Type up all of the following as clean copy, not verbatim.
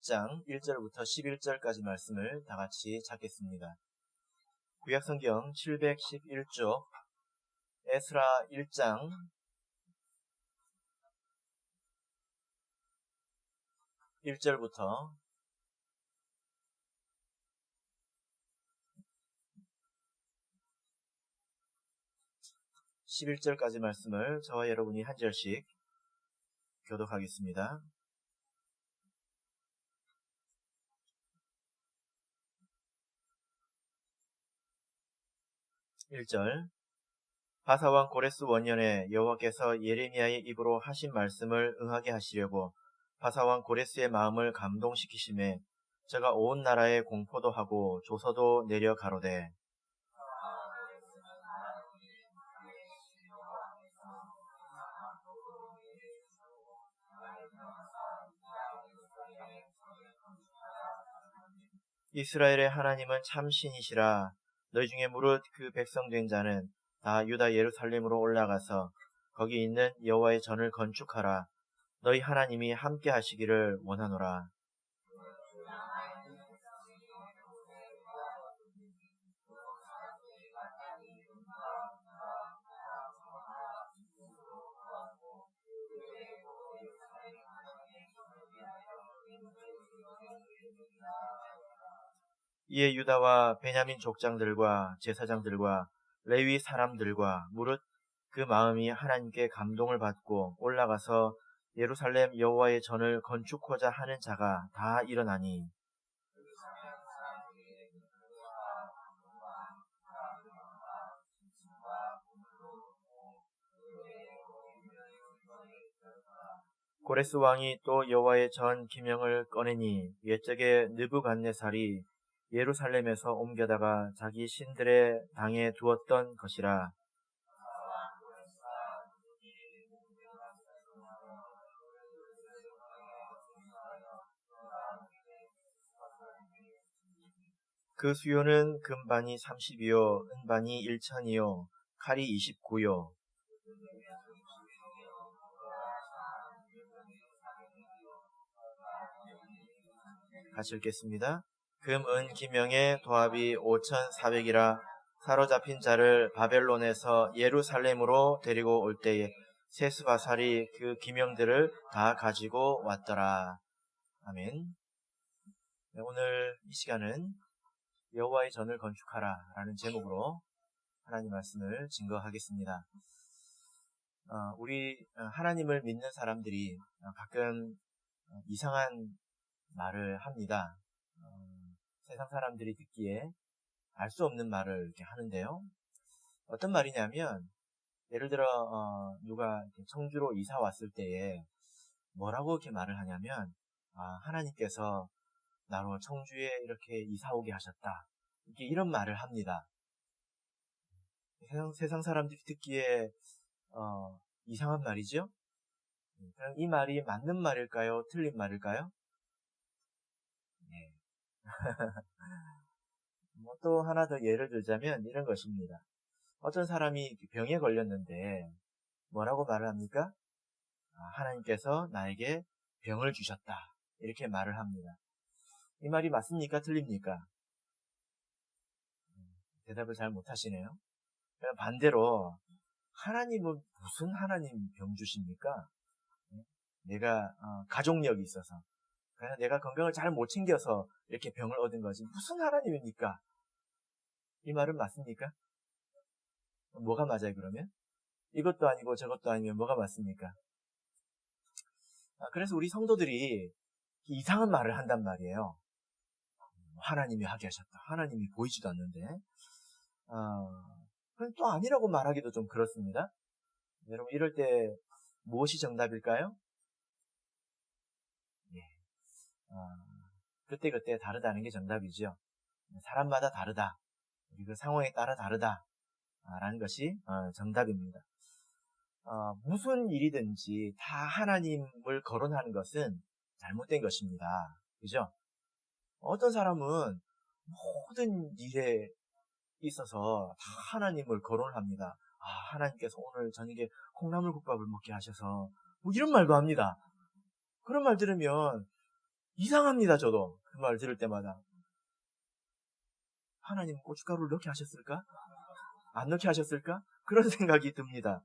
10장 1절부터 11절까지 말씀을 다 같이 찾겠습니다. 구약성경 711쪽 에스라 1장 1절부터 11절까지 말씀을 저와 여러분이 한 절씩 교독하겠습니다. 1절 바사왕 고레스 원년에 여호와께서 예레미야의 입으로 하신 말씀을 응하게 하시려고 바사왕 고레스의 마음을 감동시키심에 저가 온 나라에 공포도 하고 조서도 내려 가로되 이스라엘의 하나님은 참 신이시라. 너희 중에 무릇 그 백성 된 자는 다 유다 예루살렘으로 올라가서 거기 있는 여호와의 전을 건축하라. 너희 하나님이 함께 하시기를 원하노라. 이에 유다와 베냐민 족장들과 제사장들과 레위 사람들과 무릇 그 마음이 하나님께 감동을 받고 올라가서 예루살렘 여호와의 전을 건축하고자 하는 자가 다 일어나니 고레스 왕이 또 여호와의 전 기명을 꺼내니 옛적에 느부갓네살이 예루살렘에서 옮겨다가 자기 신들의 당에 두었던 것이라. 그 수요는 금반이 30이요 은반이 1천이요 칼이 29요. 같이 읽겠습니다. 금, 은, 기명의 도합이 5,400이라. 사로잡힌 자를 바벨론에서 예루살렘으로 데리고 올 때에 세스바살이 그 기명들을 다 가지고 왔더라. 아멘. 오늘 이 시간은 여호와의 전을 건축하라 라는 제목으로 하나님 말씀을 증거하겠습니다. 우리 하나님을 믿는 사람들이 가끔 이상한 말을 합니다. 세상 사람들이 듣기에 알 수 없는 말을 이렇게 하는데요. 어떤 말이냐면 예를 들어 누가 청주로 이사 왔을 때에 뭐라고 이렇게 말을 하냐면 하나님께서 나로 청주에 이렇게 이사 오게 하셨다. 이렇게 이런 말을 합니다. 세상 사람들이 듣기에 이상한 말이죠. 그럼 이 말이 맞는 말일까요? 틀린 말일까요? 네. 또 하나 더 예를 들자면 이런 것입니다. 어떤 사람이 병에 걸렸는데 뭐라고 말을 합니까? 하나님께서 나에게 병을 주셨다. 이렇게 말을 합니다. 이 말이 맞습니까? 틀립니까? 대답을 잘 못하시네요. 반대로 하나님은 무슨 하나님 병 주십니까? 내가 가족력이 있어서 그냥 내가 건강을 잘 못 챙겨서 이렇게 병을 얻은 거지 무슨 하나님입니까? 이 말은 맞습니까? 뭐가 맞아요 그러면? 이것도 아니고 저것도 아니면 뭐가 맞습니까? 그래서 우리 성도들이 이상한 말을 한단 말이에요. 하나님이 하게 하셨다. 하나님이 보이지도 않는데 그럼 또 아니라고 말하기도 좀 그렇습니다. 여러분 이럴 때 무엇이 정답일까요? 그때그때 다르다는 게 정답이죠. 사람마다 다르다. 그 상황에 따라 다르다. 라는 것이 정답입니다. 무슨 일이든지 다 하나님을 거론하는 것은 잘못된 것입니다. 그죠? 어떤 사람은 모든 일에 있어서 다 하나님을 거론합니다. 하나님께서 오늘 저녁에 콩나물국밥을 먹게 하셔서 뭐 이런 말도 합니다. 그런 말 들으면 이상합니다, 저도. 그 말 들을 때마다. 하나님 고춧가루를 넣게 하셨을까? 안 넣게 하셨을까? 그런 생각이 듭니다.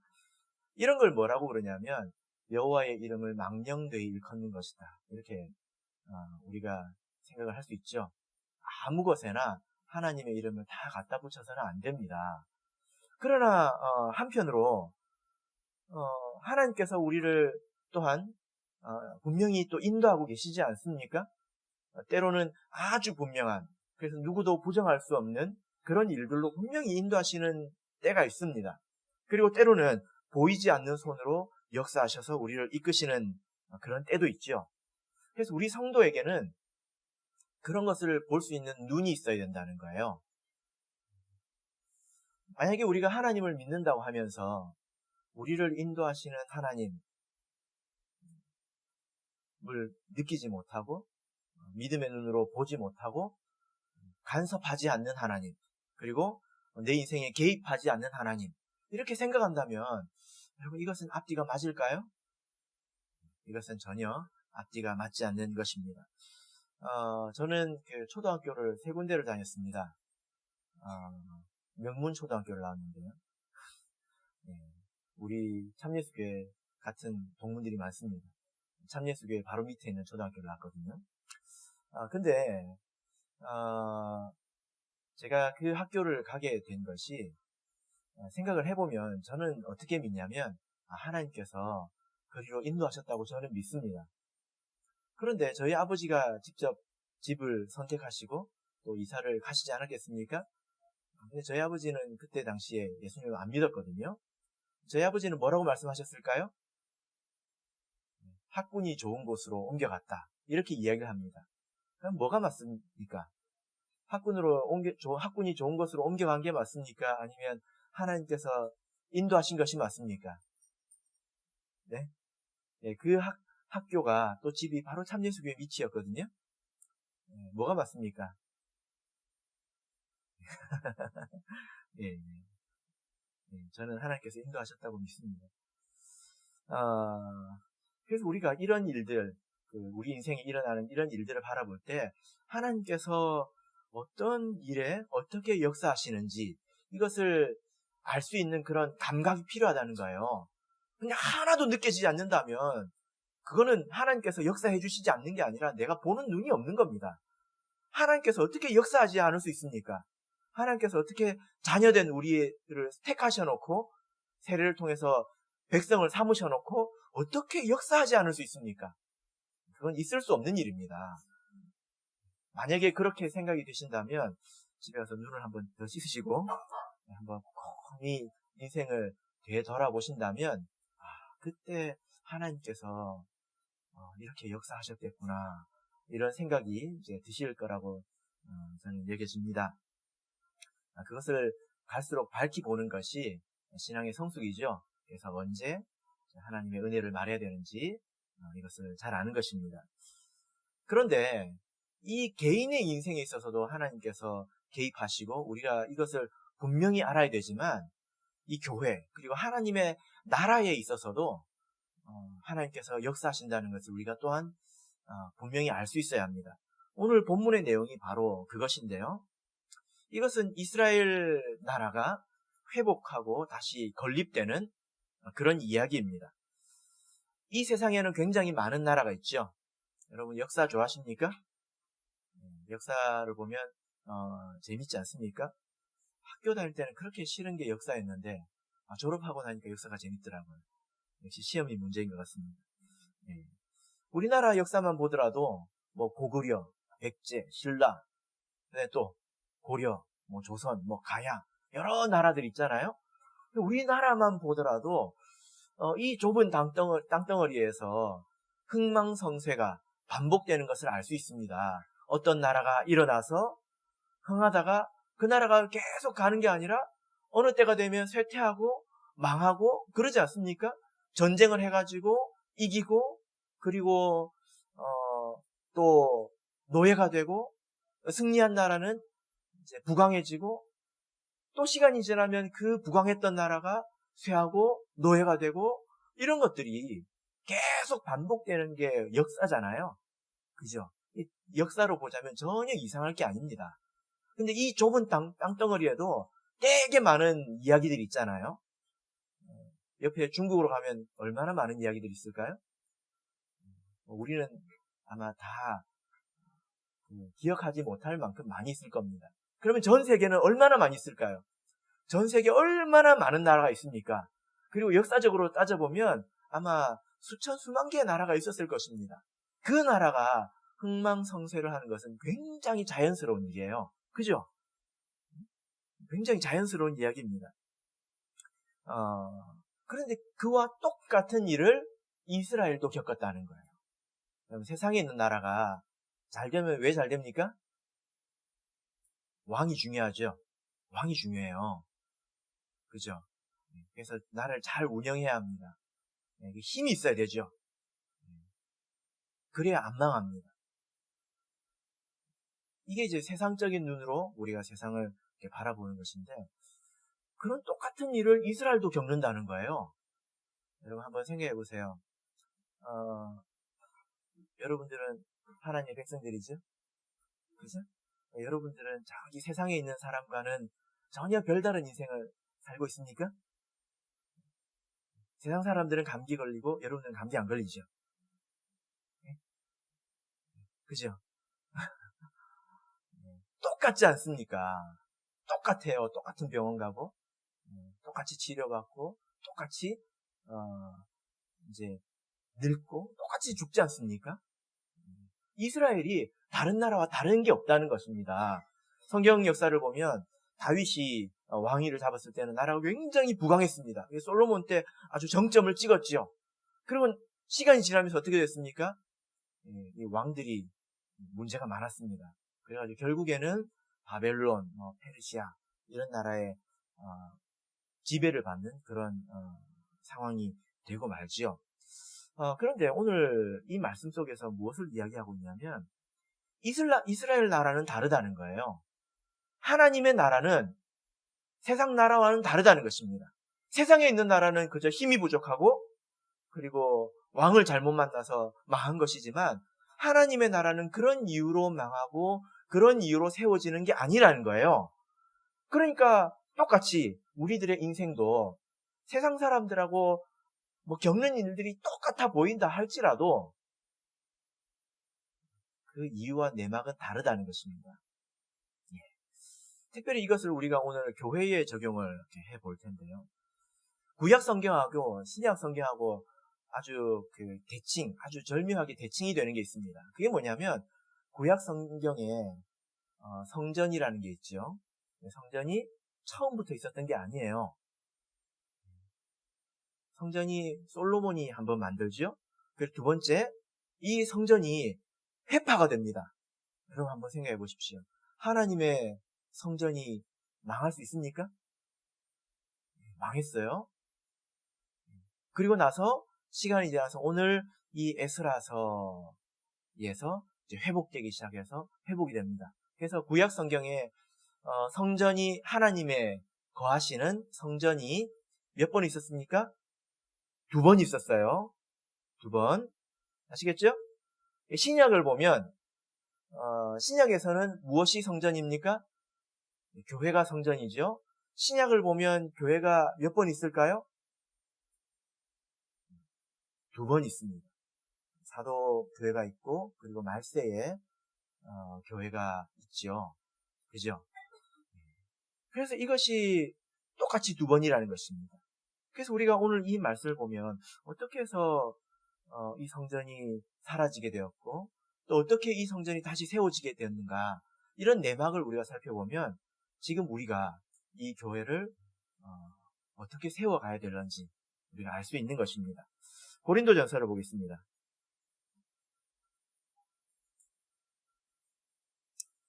이런 걸 뭐라고 그러냐면 여호와의 이름을 망령되이 일컫는 것이다. 이렇게 우리가 생각을 할 수 있죠. 아무 것에나 하나님의 이름을 다 갖다 붙여서는 안 됩니다. 그러나 한편으로 하나님께서 우리를 또한 분명히 또 인도하고 계시지 않습니까? 때로는 아주 분명한, 그래서 누구도 부정할 수 없는 그런 일들로 분명히 인도하시는 때가 있습니다. 그리고 때로는 보이지 않는 손으로 역사하셔서 우리를 이끄시는 그런 때도 있죠. 그래서 우리 성도에게는 그런 것을 볼 수 있는 눈이 있어야 된다는 거예요. 만약에 우리가 하나님을 믿는다고 하면서 우리를 인도하시는 하나님을 느끼지 못하고 믿음의 눈으로 보지 못하고 간섭하지 않는 하나님, 그리고 내 인생에 개입하지 않는 하나님, 이렇게 생각한다면 여러분, 이것은 앞뒤가 맞을까요? 이것은 전혀 앞뒤가 맞지 않는 것입니다. 저는 초등학교를 3군데를 다녔습니다. 명문초등학교를 나왔는데요. 우리 참예수교회 같은 동문들이 많습니다. 참예수교회 바로 밑에 있는 초등학교를 나왔거든요. 근데 제가 그 학교를 가게 된 것이 생각을 해보면 저는 어떻게 믿냐면 하나님께서 그리로 인도하셨다고 저는 믿습니다. 그런데 저희 아버지가 직접 집을 선택하시고 또 이사를 가시지 않았겠습니까? 근데 저희 아버지는 그때 당시에 예수님을 안 믿었거든요. 저희 아버지는 뭐라고 말씀하셨을까요? 학군이 좋은 곳으로 옮겨갔다, 이렇게 이야기를 합니다. 그럼 뭐가 맞습니까? 학군이 좋은 곳으로 옮겨간 게 맞습니까? 아니면 하나님께서 인도하신 것이 맞습니까? 네? 그 학교가 또 집이 바로 참예수교회 밑이었거든요. 뭐가 맞습니까? 저는 하나님께서 인도하셨다고 믿습니다. 그래서 우리가 이런 일들, 우리 인생에 일어나는 이런 일들을 바라볼 때 하나님께서 어떤 일에 어떻게 역사하시는지 이것을 알 수 있는 그런 감각이 필요하다는 거예요. 그냥 하나도 느껴지지 않는다면 그거는 하나님께서 역사해 주시지 않는 게 아니라 내가 보는 눈이 없는 겁니다. 하나님께서 어떻게 역사하지 않을 수 있습니까? 하나님께서 어떻게 자녀된 우리를 택하셔놓고 세례를 통해서 백성을 삼으셔놓고 어떻게 역사하지 않을 수 있습니까? 그건 있을 수 없는 일입니다. 만약에 그렇게 생각이 드신다면 집에 가서 눈을 한번 더 씻으시고 한번 곰히 인생을 되돌아보신다면 그때 하나님께서 이렇게 역사하셨겠구나, 이런 생각이 이제 드실 거라고 저는 여겨집니다. 그것을 갈수록 밝히 보는 것이 신앙의 성숙이죠. 그래서 언제 하나님의 은혜를 말해야 되는지 이것을 잘 아는 것입니다. 그런데 이 개인의 인생에 있어서도 하나님께서 개입하시고 우리가 이것을 분명히 알아야 되지만 이 교회 그리고 하나님의 나라에 있어서도 하나님께서 역사하신다는 것을 우리가 또한 분명히 알 수 있어야 합니다. 오늘 본문의 내용이 바로 그것인데요. 이것은 이스라엘 나라가 회복하고 다시 건립되는 그런 이야기입니다. 이 세상에는 굉장히 많은 나라가 있죠. 여러분 역사 좋아하십니까? 역사를 보면 재밌지 않습니까? 학교 다닐 때는 그렇게 싫은 게 역사였는데 졸업하고 나니까 역사가 재밌더라고요. 역시 시험이 문제인 것 같습니다. 우리나라 역사만 보더라도 뭐 고구려, 백제, 신라, 또 고려, 뭐 조선, 뭐 가야, 여러 나라들 있잖아요. 우리나라만 보더라도 이 좁은 땅덩어리에서 흥망성쇠가 반복되는 것을 알 수 있습니다. 어떤 나라가 일어나서 흥하다가 그 나라가 계속 가는 게 아니라 어느 때가 되면 쇠퇴하고 망하고 그러지 않습니까? 전쟁을 해가지고 이기고 그리고 또 노예가 되고 승리한 나라는 이제 부강해지고 또 시간이 지나면 그 부강했던 나라가 쇠하고 노예가 되고 이런 것들이 계속 반복되는 게 역사잖아요. 그죠? 역사로 보자면 전혀 이상할 게 아닙니다. 근데 이 좁은 땅덩어리에도 되게 많은 이야기들이 있잖아요. 옆에 중국으로 가면 얼마나 많은 이야기들이 있을까요? 우리는 아마 다 기억하지 못할 만큼 많이 있을 겁니다. 그러면 전 세계는 얼마나 많이 있을까요? 전 세계 얼마나 많은 나라가 있습니까? 그리고 역사적으로 따져보면 아마 수천 수만 개의 나라가 있었을 것입니다. 그 나라가 흥망성쇠를 하는 것은 굉장히 자연스러운 일이에요. 그죠? 굉장히 자연스러운 이야기입니다. 그런데 그와 똑같은 일을 이스라엘도 겪었다는 거예요. 그럼 세상에 있는 나라가 잘 되면 왜 잘 됩니까? 왕이 중요하죠. 왕이 중요해요. 그죠? 그래서 나라를 잘 운영해야 합니다. 힘이 있어야 되죠. 그래야 안 망합니다. 이게 이제 세상적인 눈으로 우리가 세상을 이렇게 바라보는 것인데, 그런 똑같은 일을 이스라엘도 겪는다는 거예요. 여러분 한번 생각해 보세요. 여러분들은 하나님의 백성들이죠? 그죠? 여러분들은 저기 세상에 있는 사람과는 전혀 별다른 인생을 살고 있습니까? 세상 사람들은 감기 걸리고 여러분들은 감기 안 걸리죠? 그죠? 똑같지 않습니까? 똑같아요. 똑같은 병원 가고, 똑같이 치료받고, 똑같이, 이제, 늙고, 똑같이 죽지 않습니까? 이스라엘이 다른 나라와 다른 게 없다는 것입니다. 성경 역사를 보면, 다윗이 왕위를 잡았을 때는 나라가 굉장히 부강했습니다. 솔로몬 때 아주 정점을 찍었죠. 그리고 시간이 지나면서 어떻게 됐습니까? 이 왕들이 문제가 많았습니다. 그래가지고 결국에는 바벨론, 페르시아 이런 나라의 지배를 받는 그런 상황이 되고 말지요. 그런데 오늘 이 말씀 속에서 무엇을 이야기하고 있냐면 이스라엘 나라는 다르다는 거예요. 하나님의 나라는 세상 나라와는 다르다는 것입니다. 세상에 있는 나라는 그저 힘이 부족하고 그리고 왕을 잘못 만나서 망한 것이지만 하나님의 나라는 그런 이유로 망하고 그런 이유로 세워지는 게 아니라는 거예요. 그러니까 똑같이 우리들의 인생도 세상 사람들하고 겪는 일들이 똑같아 보인다 할지라도 그 이유와 내막은 다르다는 것입니다. 특별히 이것을 우리가 오늘 교회에 적용을 이렇게 해볼 텐데요. 구약 성경하고 신약 성경하고 아주 대칭, 아주 절묘하게 대칭이 되는 게 있습니다. 그게 뭐냐면 구약 성경에 성전이라는 게 있죠. 성전이 처음부터 있었던 게 아니에요. 성전이 솔로몬이 한번 만들죠. 그리고 두 번째, 이 성전이 회파가 됩니다. 여러분 한번 생각해 보십시오. 하나님의 성전이 망할 수 있습니까? 망했어요. 그리고 나서 시간이 지나서 오늘 이 에스라서에서 이제 회복되기 시작해서 회복이 됩니다. 그래서 구약 성경에 성전이 하나님의 거하시는 성전이 몇 번 있었습니까? 2번 있었어요. 2번. 아시겠죠? 신약을 보면 신약에서는 무엇이 성전입니까? 교회가 성전이죠. 신약을 보면 교회가 몇 번 있을까요? 2번 있습니다. 사도 교회가 있고 그리고 말세에 교회가 있죠. 그죠? 그래서 이것이 똑같이 2번이라는 것입니다. 그래서 우리가 오늘 이 말씀을 보면 어떻게 해서 이 성전이 사라지게 되었고 또 어떻게 이 성전이 다시 세워지게 되었는가 이런 내막을 우리가 살펴보면 지금 우리가 이 교회를 어떻게 세워가야 되는지 우리가 알 수 있는 것입니다. 고린도전서를 보겠습니다.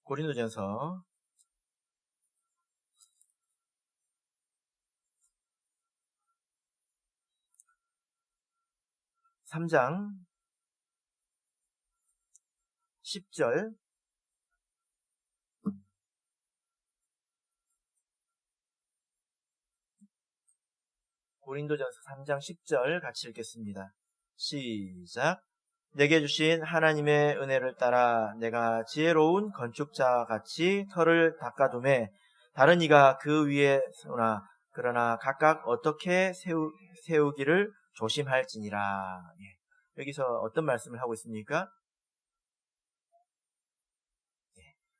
고린도전서 3장 10절 고린도전서 3장 10절 같이 읽겠습니다. 시작. 내게 주신 하나님의 은혜를 따라 내가 지혜로운 건축자 같이 터를 닦아두매 다른 이가 그 위에 세우나 그러나 각각 어떻게 세우기를 조심할지니라. 여기서 어떤 말씀을 하고 있습니까?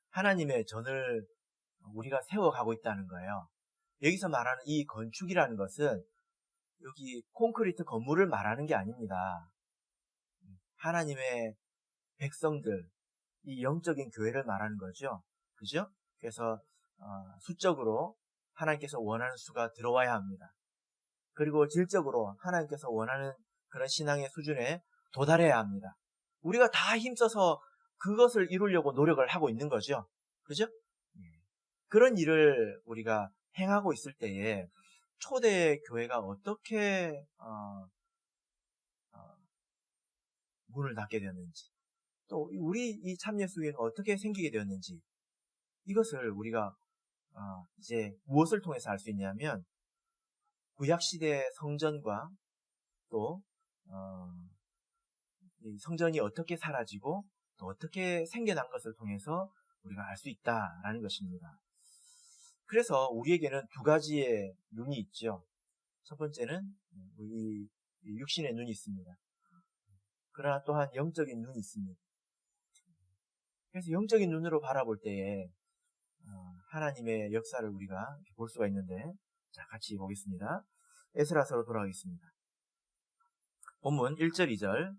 하나님의 전을 우리가 세워가고 있다는 거예요. 여기서 말하는 이 건축이라는 것은 여기 콘크리트 건물을 말하는 게 아닙니다. 하나님의 백성들, 이 영적인 교회를 말하는 거죠. 그죠? 그래서 수적으로 하나님께서 원하는 수가 들어와야 합니다. 그리고 질적으로 하나님께서 원하는 그런 신앙의 수준에 도달해야 합니다. 우리가 다 힘써서 그것을 이루려고 노력을 하고 있는 거죠. 그죠? 그런 일을 우리가 행하고 있을 때에 초대 교회가 어떻게 문을 닫게 되었는지, 또 우리 이 참예수교회는 어떻게 생기게 되었는지, 이것을 우리가 이제 무엇을 통해서 알 수 있냐면 구약시대 성전과 또 이 성전이 어떻게 사라지고 또 어떻게 생겨난 것을 통해서 우리가 알 수 있다라는 것입니다. 그래서 우리에게는 두 가지의 눈이 있죠. 첫 번째는 이 육신의 눈이 있습니다. 그러나 또한 영적인 눈이 있습니다. 그래서 영적인 눈으로 바라볼 때에 하나님의 역사를 우리가 볼 수가 있는데, 자, 같이 보겠습니다. 에스라서로 돌아가겠습니다. 본문 1절, 2절.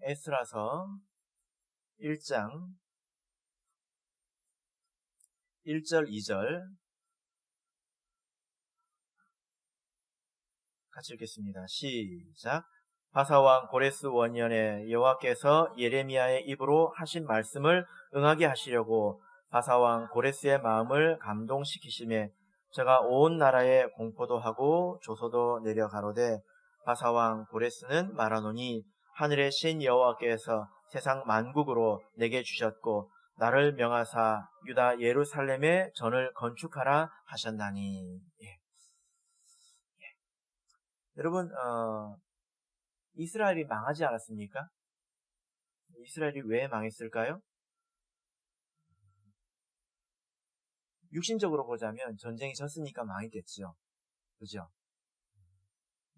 에스라서 1장 1절, 2절 같이 읽겠습니다. 시작. 바사왕 고레스 원년에 여호와께서 예레미야의 입으로 하신 말씀을 응하게 하시려고 바사왕 고레스의 마음을 감동시키심에 저가 온 나라에 공포도 하고 조소도 내려 가로되 바사왕 고레스는 말하노니 하늘의 신 여호와께서 세상 만국으로 내게 주셨고 나를 명하사 유다 예루살렘에 전을 건축하라 하셨나니. 여러분, 이스라엘이 망하지 않았습니까? 이스라엘이 왜 망했을까요? 육신적으로 보자면 전쟁이 졌으니까 망했겠죠. 그죠?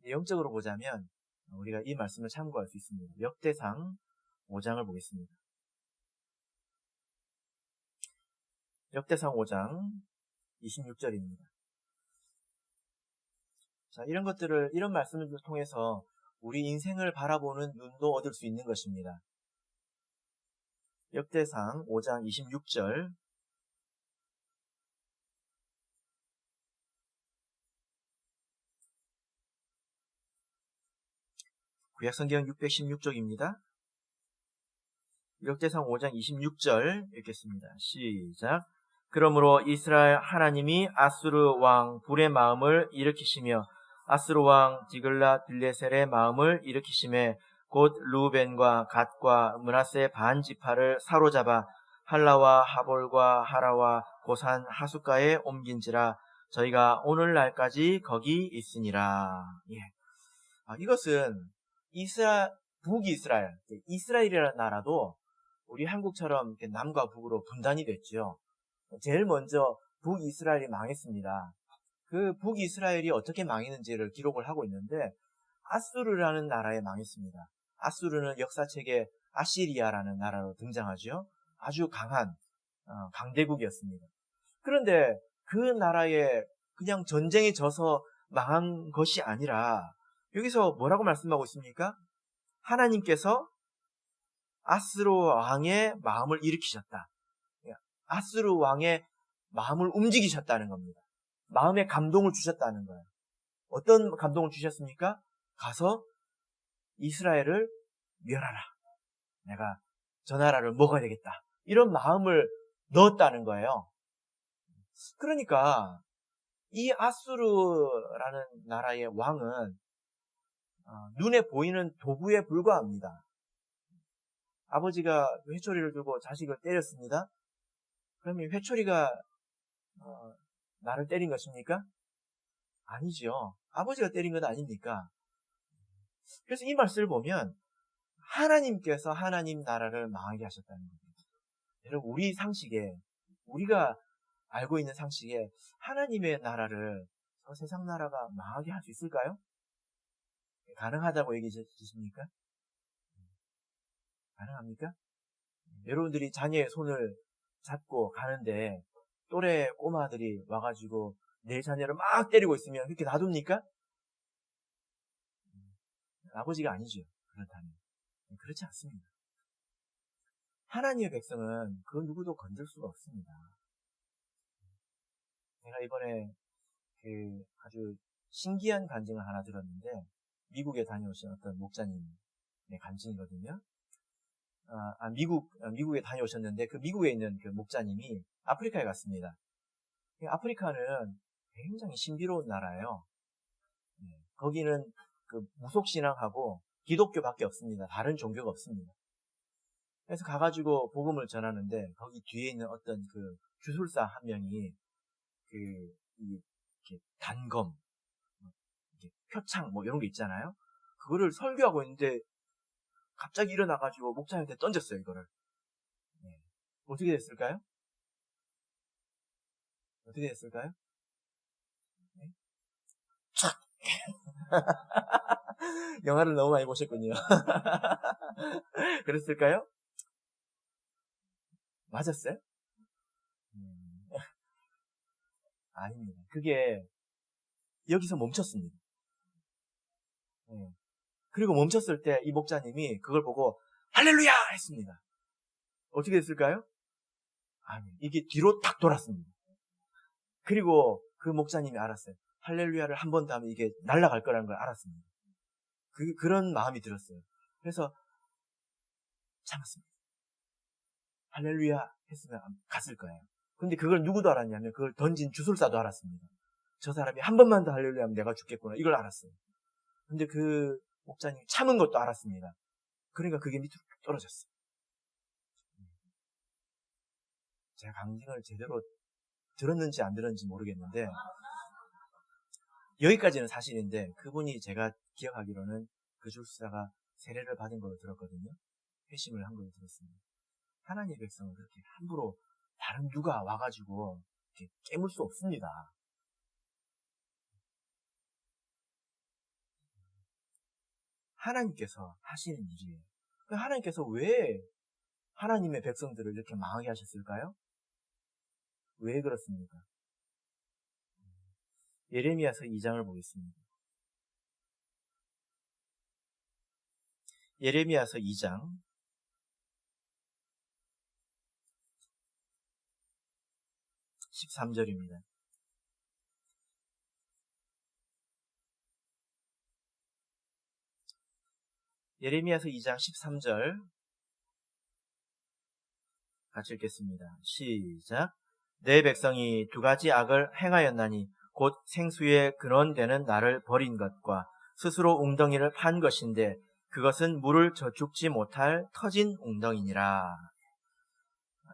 영적으로 보자면 우리가 이 말씀을 참고할 수 있습니다. 역대상 5장을 보겠습니다. 역대상 5장 26절입니다. 자, 이런 말씀을 통해서 우리 인생을 바라보는 눈도 얻을 수 있는 것입니다. 역대상 5장 26절. 구약성경 616쪽입니다. 역대상 5장 26절 읽겠습니다. 시작. 그러므로 이스라엘 하나님이 아수르 왕 불의 마음을 일으키시며 아수르 왕 디글라 빌레셀의 마음을 일으키심에 곧 루벤과 갓과 므낫세 반 지파를 사로잡아 할라와 하볼과 하라와 고산 하숫가에 옮긴지라 저희가 오늘날까지 거기 있으니라. 이것은 북이스라엘, 이스라엘이라는 나라도 우리 한국처럼 남과 북으로 분단이 됐죠. 제일 먼저 북이스라엘이 망했습니다. 그 북이스라엘이 어떻게 망했는지를 기록을 하고 있는데 아수르라는 나라에 망했습니다. 아수르는 역사책에 아시리아라는 나라로 등장하죠. 아주 강한 강대국이었습니다. 그런데 그 나라에 그냥 전쟁에 져서 망한 것이 아니라 여기서 뭐라고 말씀하고 있습니까? 하나님께서 아수르 왕의 마음을 일으키셨다. 아수르 왕의 마음을 움직이셨다는 겁니다. 마음의 감동을 주셨다는 거예요. 어떤 감동을 주셨습니까? 가서 이스라엘을 멸하라. 내가 저 나라를 먹어야 되겠다. 이런 마음을 넣었다는 거예요. 그러니까 이 아수르라는 나라의 왕은 눈에 보이는 도구에 불과합니다. 아버지가 회초리를 들고 자식을 때렸습니다. 그러면 회초리가 나를 때린 것입니까? 아니죠. 아버지가 때린 건 아닙니까? 그래서 이 말씀을 보면 하나님께서 하나님 나라를 망하게 하셨다는 겁니다. 여러분, 우리 상식에, 우리가 알고 있는 상식에 하나님의 나라를 저 세상 나라가 망하게 할 수 있을까요? 가능하다고 얘기해 주십니까? 가능합니까? 여러분들이 자녀의 손을 잡고 가는데 또래 꼬마들이 와가지고 내 자녀를 막 때리고 있으면 그렇게 놔둡니까? 아버지가 아니죠. 그렇다면. 그렇지 않습니다. 하나님의 백성은 그 누구도 건들 수가 없습니다. 제가 이번에 그 아주 신기한 간증을 하나 들었는데 미국에 다녀오신 어떤 목사님의 간증이거든요. 미국에 다녀오셨는데 그 미국에 있는 그 목사님이 아프리카에 갔습니다. 아프리카는 굉장히 신비로운 나라예요. 거기는 그 무속신앙하고 기독교밖에 없습니다. 다른 종교가 없습니다. 그래서 가가지고 복음을 전하는데 거기 뒤에 있는 어떤 그 주술사 한 명이 이렇게 단검, 이렇게 표창 뭐 이런 게 있잖아요. 그거를 설교하고 있는데 갑자기 일어나가지고 목사님한테 던졌어요, 이거를. 어떻게 됐을까요? 어떻게 됐을까요? 촥! 영화를 너무 많이 보셨군요. 그랬을까요? 맞았어요? 아닙니다. 그게 여기서 멈췄습니다. 그리고 멈췄을 때 이 목사님이 그걸 보고 할렐루야! 했습니다. 어떻게 됐을까요? 아니, 이게 뒤로 탁 돌았습니다. 그리고 그 목사님이 알았어요. 할렐루야를 한 번 더 하면 이게 날아갈 거라는 걸 알았습니다. 그런 마음이 들었어요. 그래서 참았습니다. 할렐루야 했으면 갔을 거예요. 근데 그걸 누구도 알았냐면 그걸 던진 주술사도 알았습니다. 저 사람이 한 번만 더 할렐루야 하면 내가 죽겠구나. 이걸 알았어요. 근데 그 목사님이 참은 것도 알았습니다. 그러니까 그게 밑으로 떨어졌어요. 제가 강증을 제대로 들었는지 안 들었는지 모르겠는데 여기까지는 사실인데 그분이 제가 기억하기로는 그 주술사가 세례를 받은 걸로 들었거든요. 회심을 한 걸로 들었습니다. 하나님의 백성은 그렇게 함부로 다른 누가 와가지고 이렇게 깨물 수 없습니다. 하나님께서 하시는 일이에요. 하나님께서 왜 하나님의 백성들을 이렇게 망하게 하셨을까요? 왜 그렇습니까? 예레미야서 2장을 보겠습니다. 예레미야서 2장 13절입니다. 예레미야서 2장 13절 같이 읽겠습니다. 시작. 내 백성이 두 가지 악을 행하였나니 곧 생수의 근원되는 나를 버린 것과 스스로 웅덩이를 판 것인데 그것은 물을 저축지 못할 터진 웅덩이니라.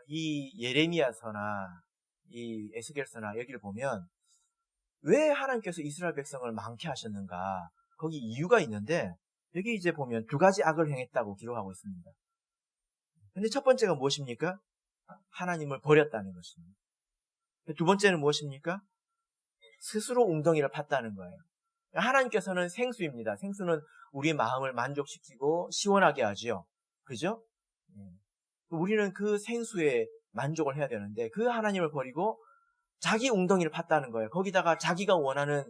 이 예레미야서나 이 에스겔서나 여기를 보면 왜 하나님께서 이스라엘 백성을 많게 하셨는가? 거기 이유가 있는데 여기 이제 보면 두 가지 악을 행했다고 기록하고 있습니다. 근데 첫 번째가 무엇입니까? 하나님을 버렸다는 것입니다. 두 번째는 무엇입니까? 스스로 웅덩이를 팠다는 거예요. 하나님께서는 생수입니다. 생수는 우리의 마음을 만족시키고 시원하게 하죠. 그죠? 우리는 그 생수에 만족을 해야 되는데 그 하나님을 버리고 자기 웅덩이를 팠다는 거예요. 거기다가 자기가 원하는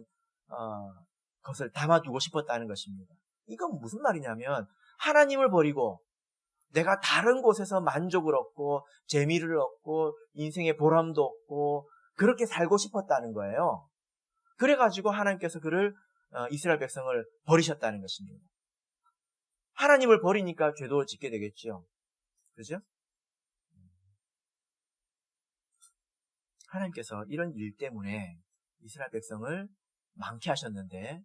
것을 담아두고 싶었다는 것입니다. 이건 무슨 말이냐면 하나님을 버리고 내가 다른 곳에서 만족을 얻고 재미를 얻고 인생의 보람도 얻고 그렇게 살고 싶었다는 거예요. 그래가지고 하나님께서 그를 이스라엘 백성을 버리셨다는 것입니다. 하나님을 버리니까 죄도 짓게 되겠죠. 그죠? 하나님께서 이런 일 때문에 이스라엘 백성을 망케 하셨는데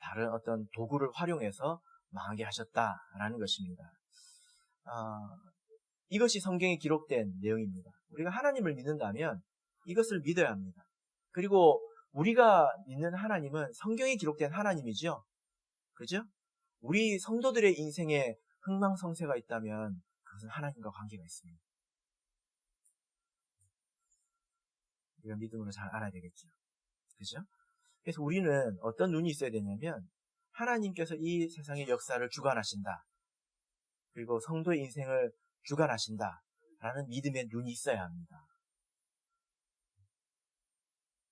다른 어떤 도구를 활용해서 망하게 하셨다라는 것입니다. 이것이 성경에 기록된 내용입니다. 우리가 하나님을 믿는다면 이것을 믿어야 합니다. 그리고 우리가 믿는 하나님은 성경에 기록된 하나님이죠. 그죠? 우리 성도들의 인생에 흥망성쇠가 있다면 그것은 하나님과 관계가 있습니다. 우리가 믿음으로 잘 알아야 되겠죠. 그죠? 그래서 우리는 어떤 눈이 있어야 되냐면 하나님께서 이 세상의 역사를 주관하신다. 그리고 성도의 인생을 주관하신다. 라는 믿음의 눈이 있어야 합니다.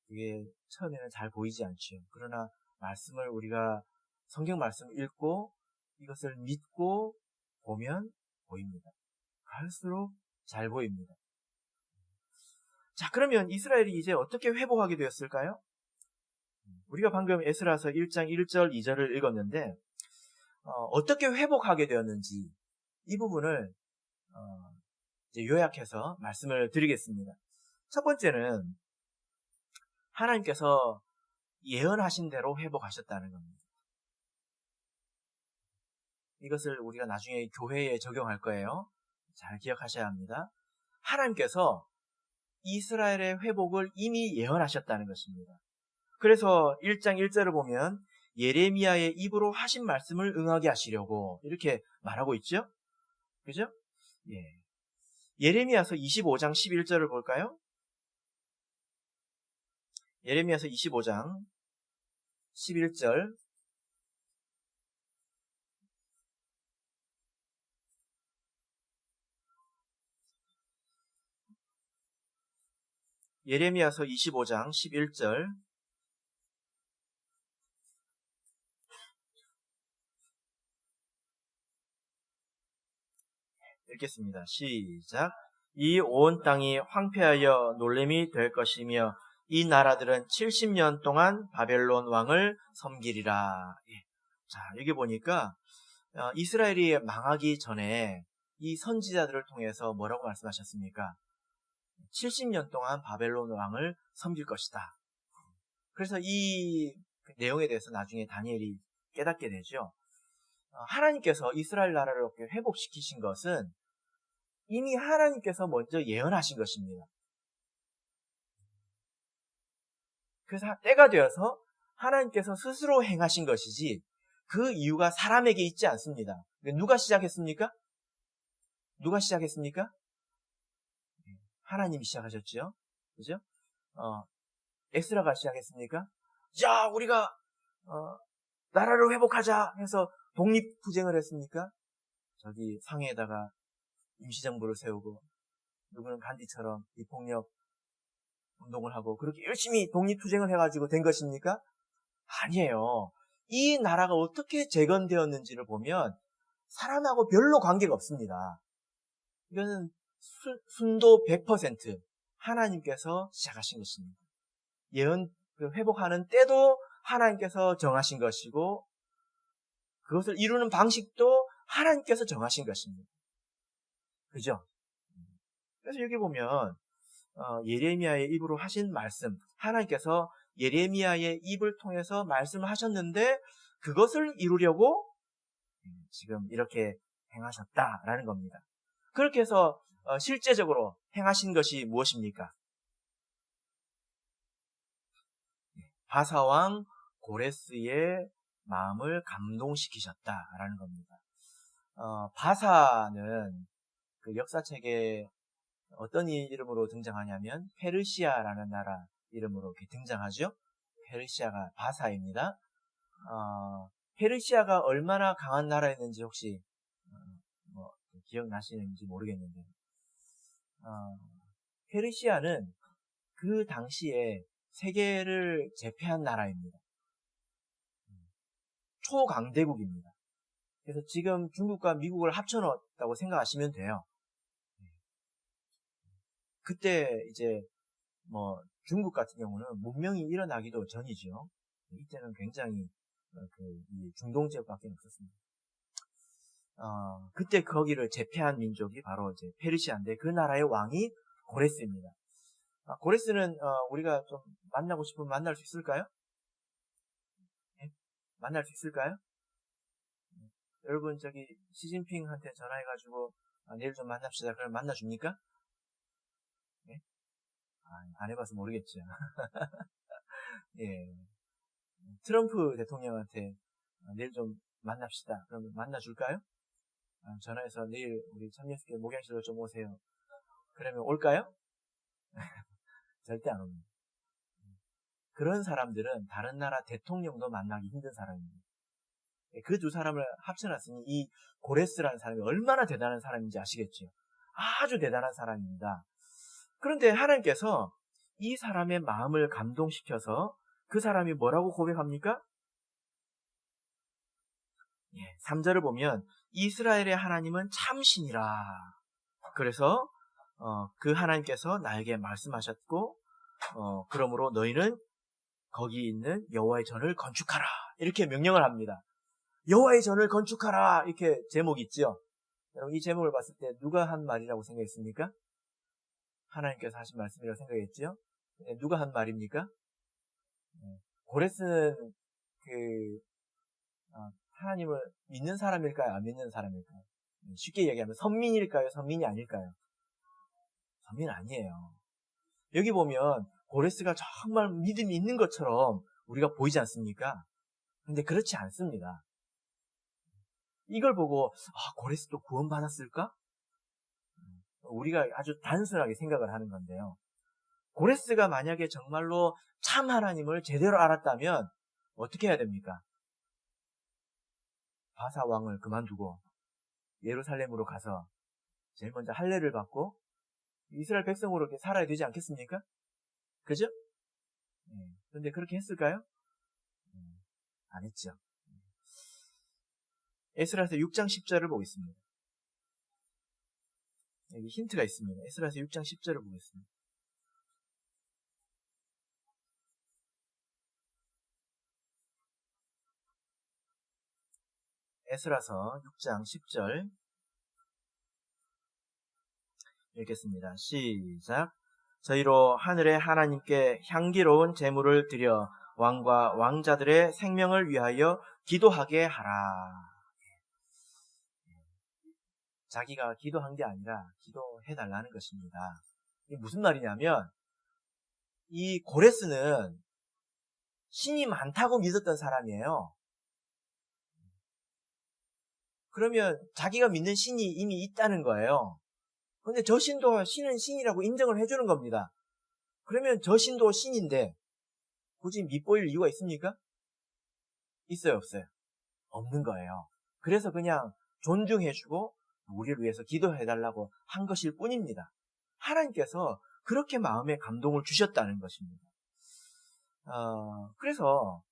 그게 처음에는 잘 보이지 않죠. 그러나 말씀을 우리가 성경 말씀을 읽고 이것을 믿고 보면 보입니다. 갈수록 잘 보입니다. 자, 그러면 이스라엘이 이제 어떻게 회복하게 되었을까요? 우리가 방금 에스라서 1장 1절 2절을 읽었는데 어떻게 회복하게 되었는지 이 부분을 이제 요약해서 말씀을 드리겠습니다. 첫 번째는 하나님께서 예언하신 대로 회복하셨다는 겁니다. 이것을 우리가 나중에 교회에 적용할 거예요. 잘 기억하셔야 합니다. 하나님께서 이스라엘의 회복을 이미 예언하셨다는 것입니다. 그래서 1장 1절을 보면 예레미야의 입으로 하신 말씀을 응하게 하시려고 이렇게 말하고 있죠. 그죠? 예. 예레미야서 25장 11절을 볼까요? 예레미야서 25장 11절 예레미야서 25장 11절 읽겠습니다. 시작. 이 온 땅이 황폐하여 놀림이 될 것이며 이 나라들은 70년 동안 바벨론 왕을 섬기리라. 예. 자, 여기 보니까 이스라엘이 망하기 전에 이 선지자들을 통해서 뭐라고 말씀하셨습니까? 70년 동안 바벨론 왕을 섬길 것이다. 그래서 이 내용에 대해서 나중에 다니엘이 깨닫게 되죠. 하나님께서 이스라엘 나라를 이렇게 회복시키신 것은 이미 하나님께서 먼저 예언하신 것입니다. 그래서 때가 되어서 하나님께서 스스로 행하신 것이지 그 이유가 사람에게 있지 않습니다. 누가 시작했습니까? 누가 시작했습니까? 하나님이 시작하셨죠. 그죠? 에스라가 시작했습니까? 자, 우리가 나라를 회복하자 해서 독립투쟁을 했습니까? 저기 상해에다가 임시정부를 세우고 누구는 간디처럼 비폭력 운동을 하고 그렇게 열심히 독립투쟁을 해가지고 된 것입니까? 아니에요. 이 나라가 어떻게 재건되었는지를 보면 사람하고 별로 관계가 없습니다. 이거는 순도 100% 하나님께서 시작하신 것입니다. 예언 회복하는 때도 하나님께서 정하신 것이고 그것을 이루는 방식도 하나님께서 정하신 것입니다. 그죠? 그래서 여기 보면 예레미야의 입으로 하신 말씀, 하나님께서 예레미야의 입을 통해서 말씀을 하셨는데 그것을 이루려고 지금 이렇게 행하셨다라는 겁니다. 그렇게 해서 실제적으로 행하신 것이 무엇입니까? 바사왕 고레스의 마음을 감동시키셨다라는 겁니다. 바사는 그 역사책에 어떤 이름으로 등장하냐면 페르시아라는 나라 이름으로 이렇게 등장하죠. 페르시아가 바사입니다. 페르시아가 얼마나 강한 나라였는지 혹시 기억나시는지 모르겠는데 페르시아는 그 당시에 세계를 제패한 나라입니다. 초강대국입니다. 그래서 지금 중국과 미국을 합쳐놓았다고 생각하시면 돼요. 그때 이제 중국 같은 경우는 문명이 일어나기도 전이죠. 이때는 굉장히 이 중동 지역밖에 없었습니다. 그때 거기를 제패한 민족이 바로 이제 페르시아인데 그 나라의 왕이 고레스입니다. 고레스는 우리가 좀 만나고 싶으면 만날 수 있을까요? 네? 만날 수 있을까요? 여러분 저기 시진핑한테 전화해가지고 내일 좀 만납시다. 그럼 만나줍니까? 네? 안 해봐서 모르겠죠. 예. 트럼프 대통령한테 내일 좀 만납시다. 그러면 만나줄까요? 전화해서 내일 우리 참여스케 목양실로 좀 오세요. 그러면 올까요? 절대 안 옵니다. 그런 사람들은 다른 나라 대통령도 만나기 힘든 사람입니다. 그 두 사람을 합쳐놨으니 이 고레스라는 사람이 얼마나 대단한 사람인지 아시겠죠? 아주 대단한 사람입니다. 그런데 하나님께서 이 사람의 마음을 감동시켜서 그 사람이 뭐라고 고백합니까? 3절을 보면 이스라엘의 하나님은 참신이라. 그래서 그 하나님께서 나에게 말씀하셨고 그러므로 너희는 거기 있는 여호와의 전을 건축하라. 이렇게 명령을 합니다. 여호와의 전을 건축하라. 이렇게 제목이 있죠. 여러분 이 제목을 봤을 때 누가 한 말이라고 생각했습니까? 하나님께서 하신 말씀이라고 생각했죠. 누가 한 말입니까? 고레스는 하나님을 믿는 사람일까요? 안 믿는 사람일까요? 쉽게 얘기하면 선민일까요? 선민이 아닐까요? 선민 아니에요. 여기 보면 고레스가 정말 믿음이 있는 것처럼 우리가 보이지 않습니까? 근데 그렇지 않습니다. 이걸 보고 고레스도 구원받았을까? 우리가 아주 단순하게 생각을 하는 건데요. 고레스가 만약에 정말로 참 하나님을 제대로 알았다면 어떻게 해야 됩니까? 바사 왕을 그만두고 예루살렘으로 가서 제일 먼저 할례를 받고 이스라엘 백성으로 이렇게 살아야 되지 않겠습니까? 그죠? 그런데 그렇게 했을까요? 안 했죠. 에스라서 6장 10절을 보겠습니다. 여기 힌트가 있습니다. 에스라서 6장 10절을 보겠습니다. 에스라서 6장 10절 읽겠습니다. 시작. 저희로 하늘의 하나님께 향기로운 제물을 드려 왕과 왕자들의 생명을 위하여 기도하게 하라. 자기가 기도한 게 아니라 기도해달라는 것입니다. 이게 무슨 말이냐면 이 고레스는 신이 많다고 믿었던 사람이에요. 그러면 자기가 믿는 신이 이미 있다는 거예요. 그런데 저 신도 신은 신이라고 인정을 해주는 겁니다. 그러면 저 신도 신인데 굳이 밉보일 이유가 있습니까? 있어요, 없어요? 없는 거예요. 그래서 그냥 존중해주고 우리를 위해서 기도해달라고 한 것일 뿐입니다. 하나님께서 그렇게 마음에 감동을 주셨다는 것입니다. 그래서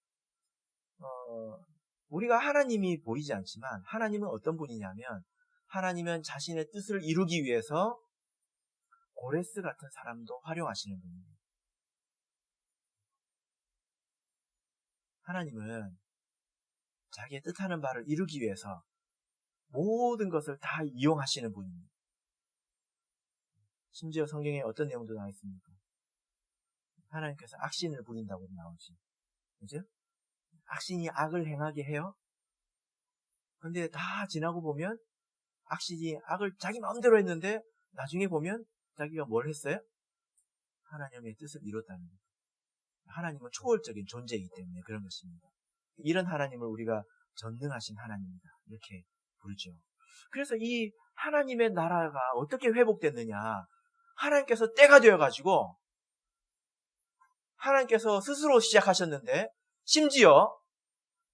우리가 하나님이 보이지 않지만 하나님은 어떤 분이냐면 하나님은 자신의 뜻을 이루기 위해서 고레스 같은 사람도 활용하시는 분입니다. 하나님은 자기의 뜻하는 바를 이루기 위해서 모든 것을 다 이용하시는 분입니다. 심지어 성경에 어떤 내용도 나와 있습니까? 하나님께서 악신을 부린다고 나오지. 그죠? 악신이 악을 행하게 해요. 근데 다 지나고 보면 악신이 악을 자기 마음대로 했는데 나중에 보면 자기가 뭘 했어요? 하나님의 뜻을 이뤘다는 거예요. 하나님은 초월적인 존재이기 때문에 그런 것입니다. 이런 하나님을 우리가 전능하신 하나님이다. 이렇게 부르죠. 그래서 이 하나님의 나라가 어떻게 회복됐느냐. 하나님께서 때가 되어가지고 하나님께서 스스로 시작하셨는데 심지어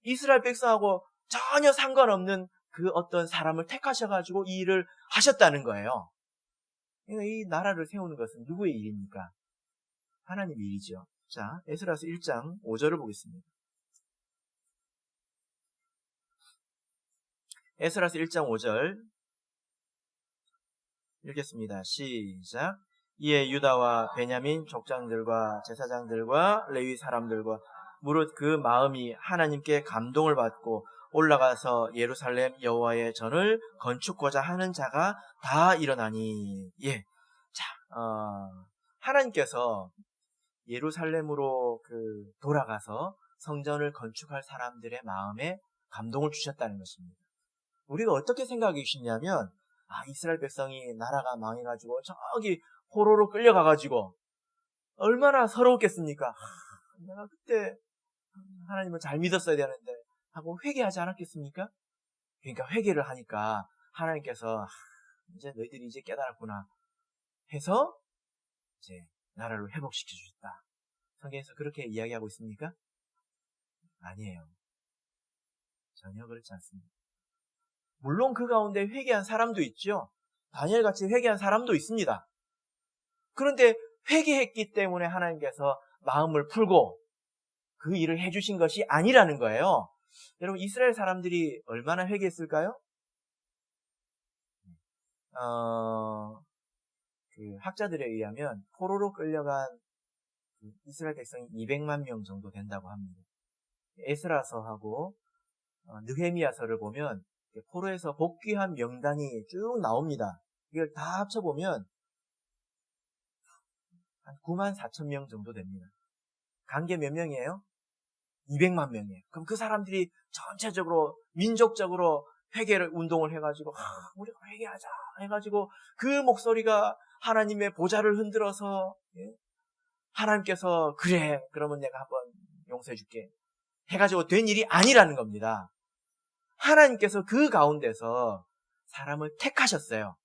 이스라엘 백성하고 전혀 상관없는 그 어떤 사람을 택하셔가지고 이 일을 하셨다는 거예요. 이 나라를 세우는 것은 누구의 일입니까? 하나님의 일이죠. 자, 에스라서 1장 5절을 보겠습니다. 에스라서 1장 5절 읽겠습니다. 시작. 이에 유다와 베냐민 족장들과 제사장들과 레위 사람들과 무릇 그 마음이 하나님께 감동을 받고 올라가서 예루살렘 여호와의 전을 건축고자 하는 자가 다 일어나니. 자, 하나님께서 예루살렘으로 돌아가서 성전을 건축할 사람들의 마음에 감동을 주셨다는 것입니다. 우리가 어떻게 생각하기 쉽냐면 이스라엘 백성이 나라가 망해가지고 저기 포로로 끌려가가지고 얼마나 서러웠겠습니까? 내가 그때 하나님을 잘 믿었어야 되는데 하고 회개하지 않았겠습니까? 그러니까 회개를 하니까 하나님께서 이제 너희들이 이제 깨달았구나 해서 이제 나라를 회복시켜 주셨다. 성경에서 그렇게 이야기하고 있습니까? 아니에요. 전혀 그렇지 않습니다. 물론 그 가운데 회개한 사람도 있죠. 다니엘같이 회개한 사람도 있습니다. 그런데 회개했기 때문에 하나님께서 마음을 풀고 그 일을 해주신 것이 아니라는 거예요. 여러분, 이스라엘 사람들이 얼마나 회개했을까요? 그 학자들에 의하면 포로로 끌려간 이스라엘 백성이 200만 명 정도 된다고 합니다. 에스라서하고 느헤미야서를 보면 포로에서 복귀한 명단이 쭉 나옵니다. 이걸 다 합쳐보면 한 9만 4천 명 정도 됩니다. 간 게 몇 명이에요? 200만 명이에요. 그럼 그 사람들이 전체적으로 민족적으로 회개를 운동을 해가지고 우리가 회개하자 해가지고 그 목소리가 하나님의 보좌를 흔들어서 하나님께서 그래 그러면 내가 한번 용서해 줄게 해가지고 된 일이 아니라는 겁니다. 하나님께서 그 가운데서 사람을 택하셨어요.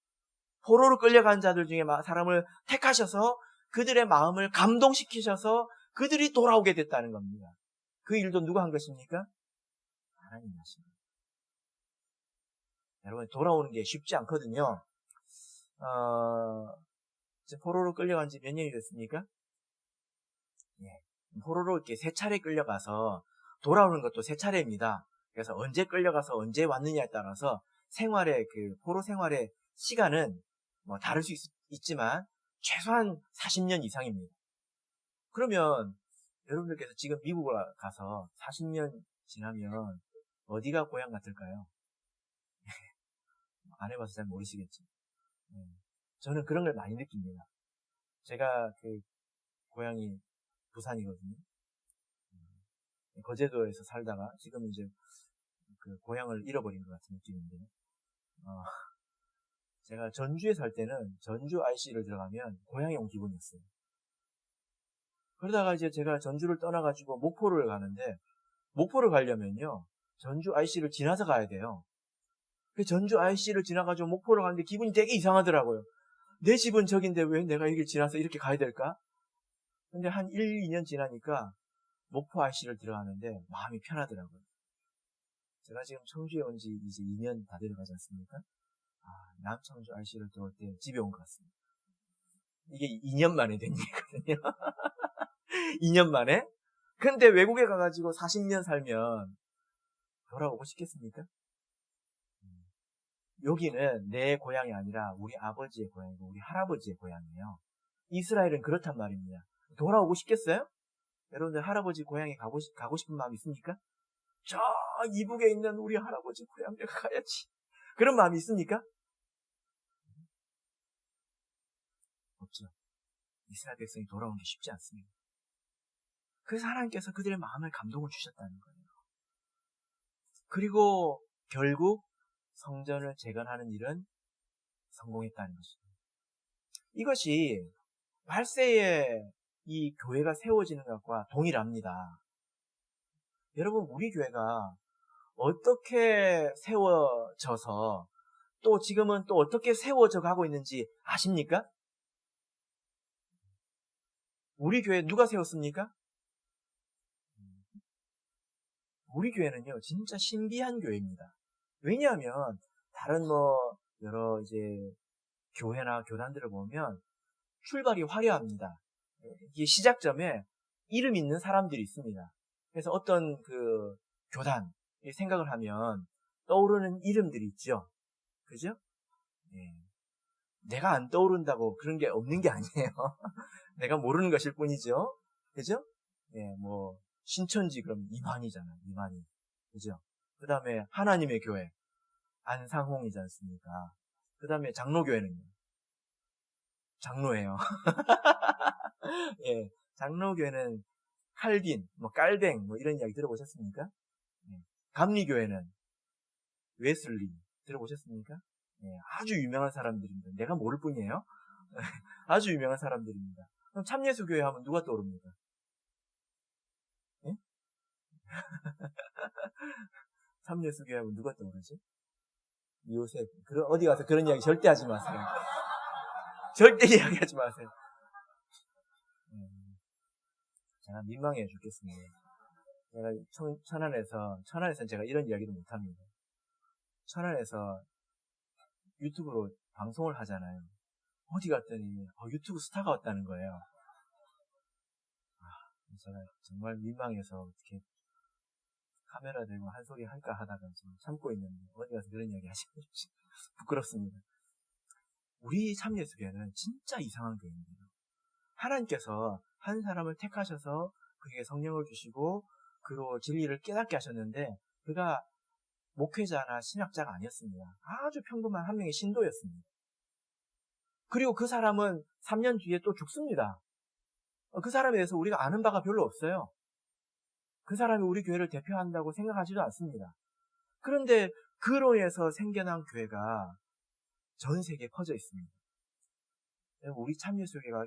포로로 끌려간 자들 중에 사람을 택하셔서 그들의 마음을 감동시키셔서 그들이 돌아오게 됐다는 겁니다. 그 일도 누가 한 것입니까? 하나님 하십니다. 여러분, 돌아오는 게 쉽지 않거든요. 이제 포로로 끌려간 지 몇 년이 됐습니까? 예. 포로로 이렇게 세 차례 끌려가서 돌아오는 것도 세 차례입니다. 그래서 언제 끌려가서 언제 왔느냐에 따라서 생활의 포로 생활의 시간은 뭐 다를 수 있지만 최소한 40년 이상입니다. 그러면 여러분들께서 지금 미국을 가서 40년 지나면 어디가 고향 같을까요? 안 해봐서 잘 모르시겠죠. 저는 그런 걸 많이 느낍니다. 제가 고향이 부산이거든요. 거제도에서 살다가 지금 이제 그 고향을 잃어버린 것 같은 느낌인데, 제가 전주에 살 때는 전주 IC를 들어가면 고향에 온 기분이었어요. 그러다가 이제 제가 전주를 떠나가지고 목포를 가는데, 목포를 가려면요, 전주 IC를 지나서 가야 돼요. 그 전주 IC를 지나가지고 목포를 가는데 기분이 되게 이상하더라고요. 내 집은 저긴데 왜 내가 여길 지나서 이렇게 가야 될까? 근데 한 1, 2년 지나니까 목포 IC를 들어가는데 마음이 편하더라고요. 제가 지금 청주에 온 지 이제 2년 다 돼가지 않습니까? 남청주 IC를 들어올 때 집에 온 것 같습니다. 이게 2년 만에 된 일이거든요. 2년 만에? 근데 외국에 가가지고 40년 살면 돌아오고 싶겠습니까? 여기는 내 고향이 아니라 우리 아버지의 고향이고 우리 할아버지의 고향이에요. 이스라엘은 그렇단 말입니다. 돌아오고 싶겠어요? 여러분들 할아버지 고향에 가고 싶은 마음 있습니까? 저 이북에 있는 우리 할아버지 고향 내가 가야지. 그런 마음이 있습니까? 없죠. 이스라엘 백성이 돌아온 게 쉽지 않습니다. 그래서 하나님께서 그들의 마음을 감동을 주셨다는 거예요. 그리고 결국 성전을 재건하는 일은 성공했다는 것입니다. 이것이 말세에 이 교회가 세워지는 것과 동일합니다. 여러분, 우리 교회가 어떻게 세워져서 또 지금은 또 어떻게 세워져 가고 있는지 아십니까? 우리 교회 누가 세웠습니까? 우리 교회는요, 진짜 신비한 교회입니다. 왜냐하면 다른 여러 이제 교회나 교단들을 보면 출발이 화려합니다. 이게 시작점에 이름 있는 사람들이 있습니다. 그래서 어떤 교단 생각을 하면 떠오르는 이름들이 있죠. 그죠? 예. 내가 안 떠오른다고 그런 게 없는 게 아니에요. 내가 모르는 것일 뿐이죠. 그죠? 예, 신천지 그럼 이만희잖아요. 이만희. 그죠? 그 다음에 하나님의 교회. 안상홍이지 않습니까? 그 다음에 장로교회는요. 장로예요. 예, 장로교회는 칼빈, 깔뱅, 이런 이야기 들어보셨습니까? 예, 감리교회는 웨슬리 들어보셨습니까? 예, 아주 유명한 사람들입니다. 내가 모를 뿐이에요. 아주 유명한 사람들입니다. 그럼 참예수교회 하면 누가 떠오릅니까? 참예수교회 하면 누가 떠오르지? 요셉. 어디 가서 그런 이야기 절대 하지 마세요. 절대 이야기하지 마세요. 제가 민망해 죽겠습니다. 제가 천안에서 제가 이런 이야기도 못합니다. 천안에서 유튜브로 방송을 하잖아요. 어디 갔더니 유튜브 스타가 왔다는 거예요. 제가 정말 민망해서 어떻게 카메라 들고 한 소리 할까 하다가 지금 참고 있는데 어디 가서 그런 이야기 하시면 부끄럽습니다. 우리 참예수교회는 진짜 이상한 교회입니다. 하나님께서 한 사람을 택하셔서 그에게 성령을 주시고 그로 진리를 깨닫게 하셨는데 그가 목회자나 신학자가 아니었습니다. 아주 평범한 한 명의 신도였습니다. 그리고 그 사람은 3년 뒤에 또 죽습니다. 그 사람에 대해서 우리가 아는 바가 별로 없어요. 그 사람이 우리 교회를 대표한다고 생각하지도 않습니다. 그런데 그로 인해서 생겨난 교회가 전 세계에 퍼져 있습니다. 우리 참예수교회가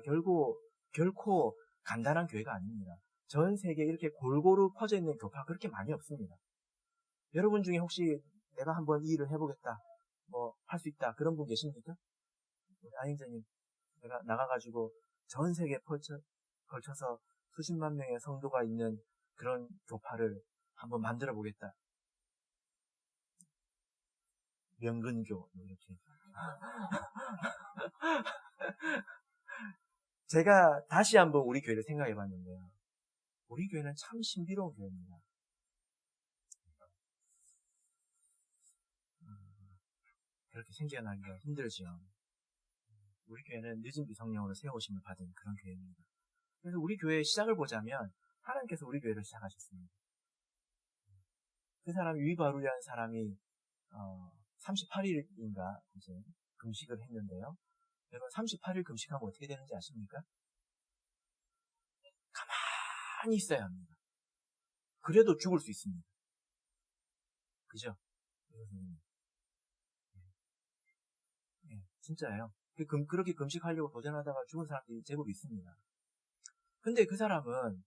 결코 간단한 교회가 아닙니다. 전 세계에 이렇게 골고루 퍼져 있는 교파가 그렇게 많이 없습니다. 여러분 중에 혹시 내가 한번 이 일을 해보겠다, 할 수 있다, 그런 분 계십니까? 안행자님, 내가 나가가지고 전 세계에 걸쳐서 수십만 명의 성도가 있는 그런 교파를 한번 만들어 보겠다. 명근교, 이렇게. 제가 다시 한번 우리 교회를 생각해 봤는데요. 우리 교회는 참 신비로운 교회입니다. 그렇게 생겨나기가 힘들죠. 우리 교회는 늦은 비성령으로 세우심을 받은 그런 교회입니다. 그래서 우리 교회의 시작을 보자면 하나님께서 우리 교회를 시작하셨습니다. 그 사람이 위바루라는 사람이 38일인가 이제 금식을 했는데요. 여러분 38일 금식하면 어떻게 되는지 아십니까? 가만히 있어야 합니다. 그래도 죽을 수 있습니다. 그죠? 네, 진짜예요. 그렇게 금식하려고 도전하다가 죽은 사람들이 제법 있습니다. 근데 그 사람은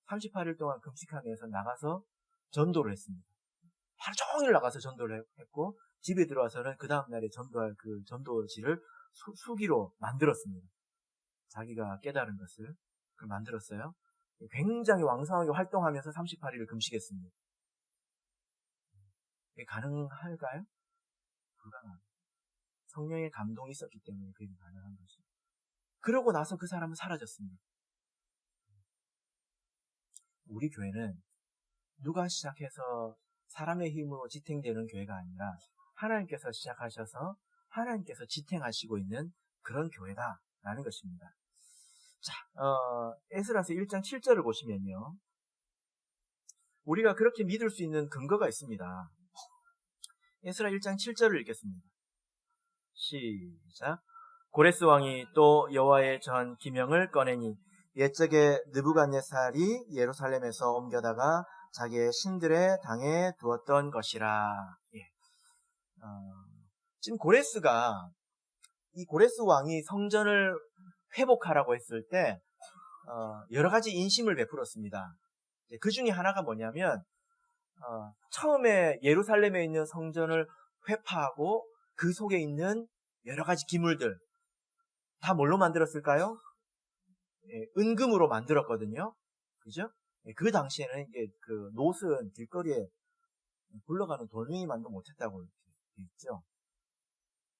38일 동안 금식하면서 나가서 전도를 했습니다. 하루 종일 나가서 전도를 했고 집에 들어와서는 그 다음날에 전도할 그 전도지를 수기로 만들었습니다. 자기가 깨달은 것을 만들었어요. 굉장히 왕성하게 활동하면서 38일을 금식했습니다. 이게 가능할까요? 불가능합니다. 성령의 감동이 있었기 때문에 그게 가능한 것이죠. 그러고 나서 그 사람은 사라졌습니다. 우리 교회는 누가 시작해서 사람의 힘으로 지탱되는 교회가 아니라 하나님께서 시작하셔서 하나님께서 지탱하시고 있는 그런 교회다라는 것입니다. 자, 에스라서 1장 7절을 보시면요. 우리가 그렇게 믿을 수 있는 근거가 있습니다. 에스라 1장 7절을 읽겠습니다. 시작. 고레스 왕이 또 여호와의 전 기명을 꺼내니 옛적에 느부갓네살이 예루살렘에서 옮겨다가 자기의 신들의 당에 두었던 것이라. 예. 지금 이 고레스 왕이 성전을 회복하라고 했을 때 여러 가지 인심을 베풀었습니다. 그 중에 하나가 뭐냐면 처음에 예루살렘에 있는 성전을 회파하고 그 속에 있는 여러 가지 기물들 다 뭘로 만들었을까요? 예, 은금으로 만들었거든요. 그죠? 예, 그 당시에는 이게 그 노스는 길거리에 굴러가는 돌멩이만도 못했다고 이렇게 돼 있죠.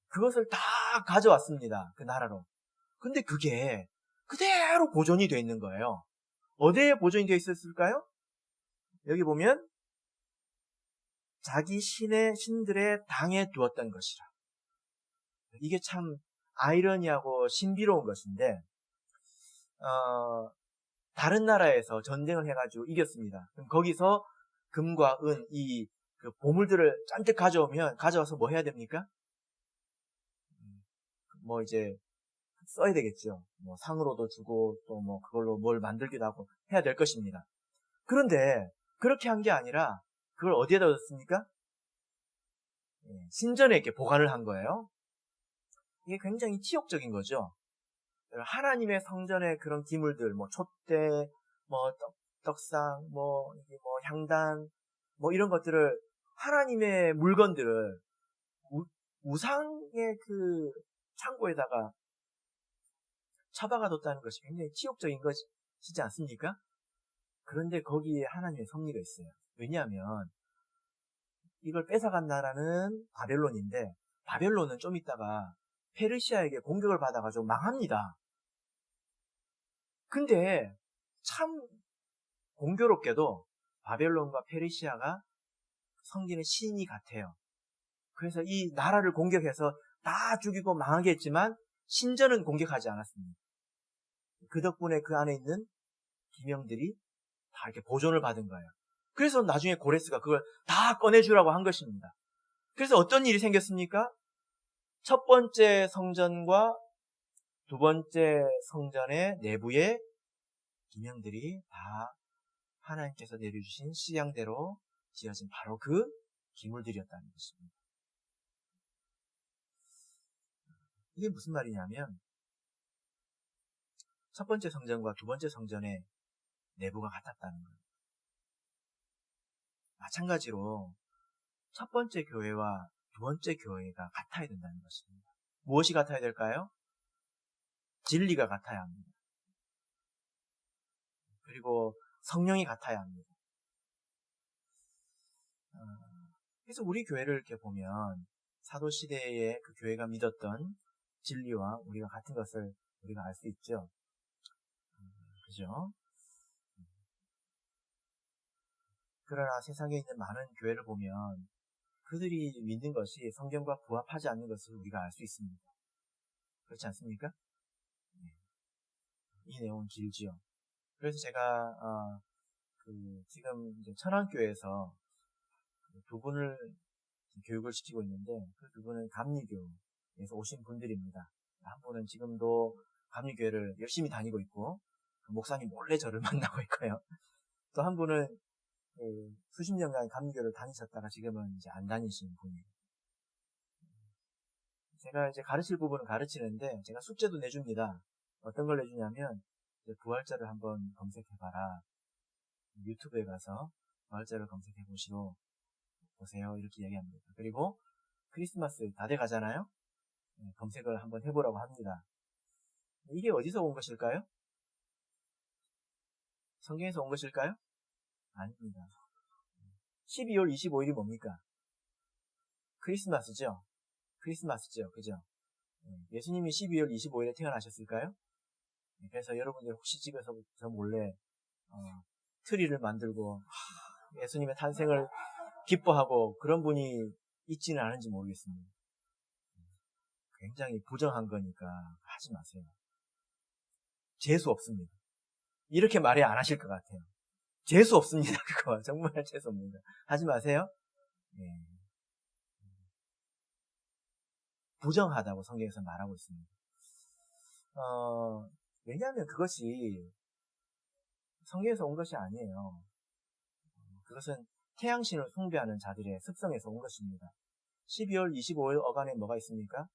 그것을 다 가져왔습니다. 그 나라로. 근데 그게 그대로 보존이 되어 있는 거예요. 어디에 보존이 되어 있었을까요? 여기 보면 자기 신들의 당에 두었던 것이라. 이게 참 아이러니하고 신비로운 것인데 다른 나라에서 전쟁을 해가지고 이겼습니다. 그럼 거기서 금과 은, 그 보물들을 잔뜩 가져와서 뭐 해야 됩니까? 이제 써야 되겠죠. 상으로도 주고 또 그걸로 뭘 만들기도 하고 해야 될 것입니다. 그런데 그렇게 한 게 아니라 그걸 어디에다 뒀습니까? 신전에 이렇게 보관을 한 거예요. 이게 굉장히 치욕적인 거죠. 하나님의 성전의 그런 기물들, 촛대, 떡상, 이게 향단, 이런 것들을, 하나님의 물건들을 우상의 그 창고에다가 처박아뒀다는 것이 굉장히 치욕적인 것이지 않습니까? 그런데 거기에 하나님의 섭리가 있어요. 왜냐하면 이걸 뺏어간 나라는 바벨론인데, 바벨론은 좀 있다가 페르시아에게 공격을 받아가지고 망합니다. 근데 참 공교롭게도 바벨론과 페르시아가 섬기는 신이 같아요. 그래서 이 나라를 공격해서 다 죽이고 망하게 했지만 신전은 공격하지 않았습니다. 그 덕분에 그 안에 있는 기명들이 다 이렇게 보존을 받은 거예요. 그래서 나중에 고레스가 그걸 다 꺼내주라고 한 것입니다. 그래서 어떤 일이 생겼습니까? 첫 번째 성전과 두 번째 성전의 내부의 기명들이 다 하나님께서 내려주신 시향대로 지어진 바로 그 기물들이었다는 것입니다. 이게 무슨 말이냐면 첫 번째 성전과 두 번째 성전의 내부가 같았다는 거예요. 마찬가지로 첫 번째 교회와 두 번째 교회가 같아야 된다는 것입니다. 무엇이 같아야 될까요? 진리가 같아야 합니다. 그리고 성령이 같아야 합니다. 그래서 우리 교회를 이렇게 보면 사도시대의 그 교회가 믿었던 진리와 우리가 같은 것을 우리가 알 수 있죠. 그죠? 그러나 세상에 있는 많은 교회를 보면 그들이 믿는 것이 성경과 부합하지 않는 것을 우리가 알 수 있습니다. 그렇지 않습니까? 이 내용은 길지요. 그래서 제가 지금 이제 천안교회에서 두 분을 교육을 시키고 있는데 그 두 분은 감리교에서 오신 분들입니다. 한 분은 지금도 감리교회를 열심히 다니고 있고 그 목사님 몰래 저를 만나고 있고요. 또 한 분은 수십 년간 감리교를 다니셨다가 지금은 이제 안 다니시는 분이에요. 제가 이제 가르칠 부분은 가르치는데 제가 숙제도 내줍니다. 어떤 걸 내주냐면 부활절을 한번 검색해봐라. 유튜브에 가서 부활절을 검색해 보세요. 이렇게 얘기합니다. 그리고 크리스마스 다 돼가잖아요. 검색을 한번 해보라고 합니다. 이게 어디서 온 것일까요? 성경에서 온 것일까요? 아닙니다. 12월 25일이 뭡니까? 크리스마스죠? 그죠? 예수님이 12월 25일에 태어나셨을까요? 그래서 여러분들 혹시 집에서 저 몰래 트리를 만들고 예수님의 탄생을 기뻐하고 그런 분이 있지는 않은지 모르겠습니다. 굉장히 부정한 거니까 하지 마세요. 재수 없습니다. 이렇게 말해 안 하실 것 같아요. 재수 없습니다. 그거 정말 재수 없습니다. 하지 마세요. 부정하다고 성경에서 말하고 있습니다. 왜냐하면 그것이 성경에서 온 것이 아니에요. 그것은 태양신을 숭배하는 자들의 습성에서 온 것입니다. 12월 25일 어간에 뭐가 있습니까?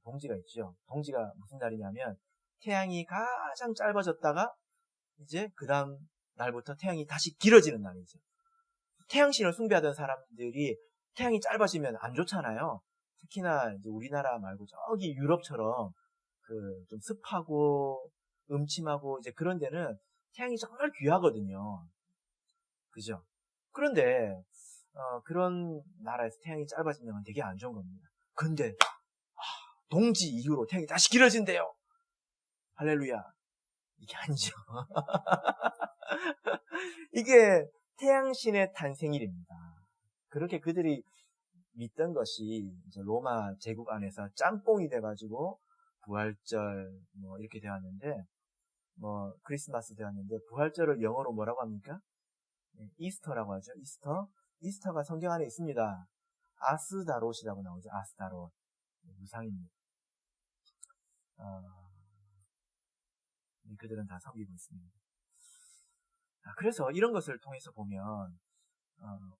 동지가 있죠. 동지가 무슨 날이냐면 태양이 가장 짧아졌다가 이제 그 다음 날부터 태양이 다시 길어지는 날이죠. 태양신을 숭배하던 사람들이 태양이 짧아지면 안 좋잖아요. 특히나 이제 우리나라 말고 저기 유럽처럼 좀 습하고 음침하고 이제 그런 데는 태양이 정말 귀하거든요. 그죠? 그런데 그런 나라에서 태양이 짧아지면 되게 안 좋은 겁니다. 근데 동지 이후로 태양이 다시 길어진대요. 할렐루야. 이게 아니죠. 이게 태양신의 탄생일입니다. 그렇게 그들이 믿던 것이 이제 로마 제국 안에서 짬뽕이 돼가지고 부활절 이렇게 되었는데 크리스마스 되었는데 부활절을 영어로 뭐라고 합니까? 이스터라고 하죠. 이스터가 성경 안에 있습니다. 아스다롯이라고 나오죠. 아스다롯. 무상입니다. 그들은 다 섬기고 있습니다. 그래서 이런 것을 통해서 보면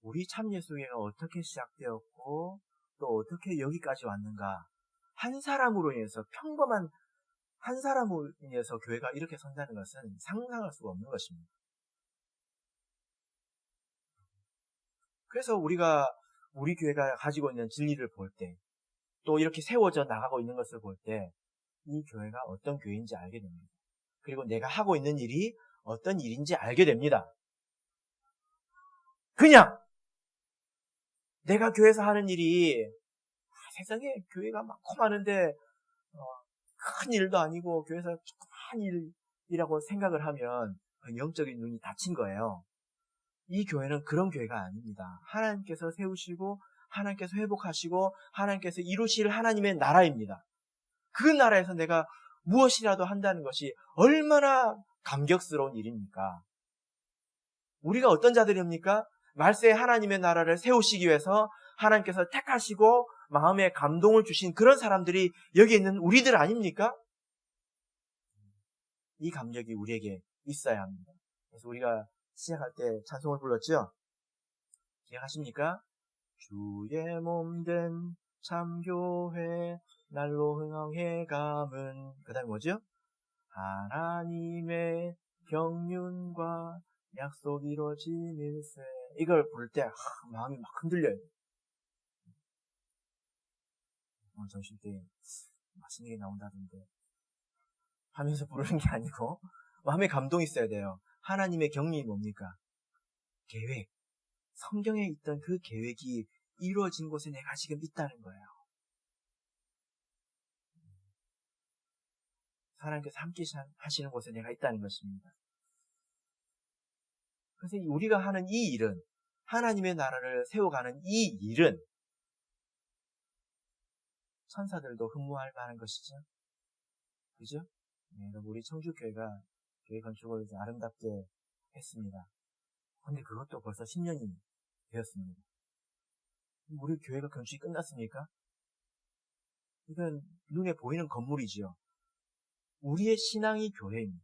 우리 참 예수교회가 어떻게 시작되었고 또 어떻게 여기까지 왔는가, 한 사람으로 인해서 평범한 한 사람으로 인해서 교회가 이렇게 선다는 것은 상상할 수가 없는 것입니다. 그래서 우리 교회가 가지고 있는 진리를 볼 때, 또 이렇게 세워져 나가고 있는 것을 볼 때, 이 교회가 어떤 교회인지 알게 됩니다. 그리고 내가 하고 있는 일이 어떤 일인지 알게 됩니다. 그냥 내가 교회에서 하는 일이 세상에 교회가 많고 많은데 큰 일도 아니고 교회에서 조그만 일이라고 생각을 하면 영적인 눈이 닫힌 거예요. 이 교회는 그런 교회가 아닙니다. 하나님께서 세우시고 하나님께서 회복하시고 하나님께서 이루실 하나님의 나라입니다. 그 나라에서 내가 무엇이라도 한다는 것이 얼마나 감격스러운 일입니까? 우리가 어떤 자들입니까? 말세에 하나님의 나라를 세우시기 위해서 하나님께서 택하시고 마음에 감동을 주신 그런 사람들이 여기 있는 우리들 아닙니까? 이 감격이 우리에게 있어야 합니다. 그래서 우리가 시작할 때 찬송을 불렀죠? 기억하십니까? 주의 몸된 참교회 날로 흥황해 감은, 그 다음에 뭐죠? 하나님의 경륜과 약속 이루어짐일세. 이걸 부를 때 마음이 막 흔들려요. 오늘 점심 때 맛있는 게 나온다던데 하면서 부르는 게 아니고 마음에 감동이 있어야 돼요. 하나님의 경륜이 뭡니까? 계획. 성경에 있던 그 계획이 이루어진 곳에 내가 지금 있다는 거예요. 하나님께서 함께 하시는 곳에 내가 있다는 것입니다. 그래서 우리가 하는 이 일은, 하나님의 나라를 세워가는 이 일은 천사들도 흠모할 만한 것이죠. 그죠? 네, 우리 청주교회가 교회 건축을 이제 아름답게 했습니다. 근데 그것도 벌써 10년이 되었습니다. 우리 교회가 건축이 끝났습니까? 이건 눈에 보이는 건물이지요. 우리의 신앙이 교회입니다.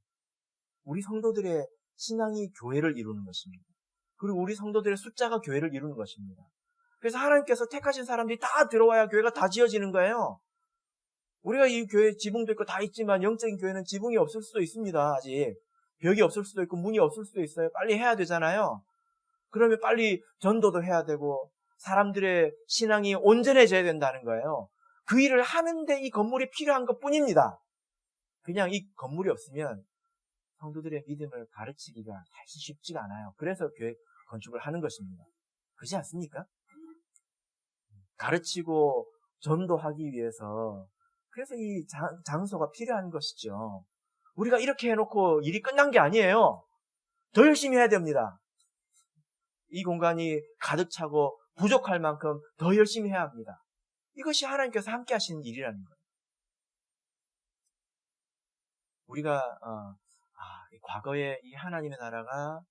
우리 성도들의 신앙이 교회를 이루는 것입니다. 그리고 우리 성도들의 숫자가 교회를 이루는 것입니다. 그래서 하나님께서 택하신 사람들이 다 들어와야 교회가 다 지어지는 거예요. 우리가 이 교회 지붕도 있고 다 있지만 영적인 교회는 지붕이 없을 수도 있습니다. 아직 벽이 없을 수도 있고 문이 없을 수도 있어요. 빨리 해야 되잖아요. 그러면 빨리 전도도 해야 되고 사람들의 신앙이 온전해져야 된다는 거예요. 그 일을 하는데 이 건물이 필요한 것뿐입니다. 그냥 이 건물이 없으면 성도들의 믿음을 가르치기가 사실 쉽지가 않아요. 그래서 교회 건축을 하는 것입니다. 그렇지 않습니까? 가르치고 전도하기 위해서, 그래서 이 장소가 필요한 것이죠. 우리가 이렇게 해놓고 일이 끝난 게 아니에요. 더 열심히 해야 됩니다. 이 공간이 가득 차고 부족할 만큼 더 열심히 해야 합니다. 이것이 하나님께서 함께 하시는 일이라는 거예요. 우리가 과거에 이 하나님의 나라가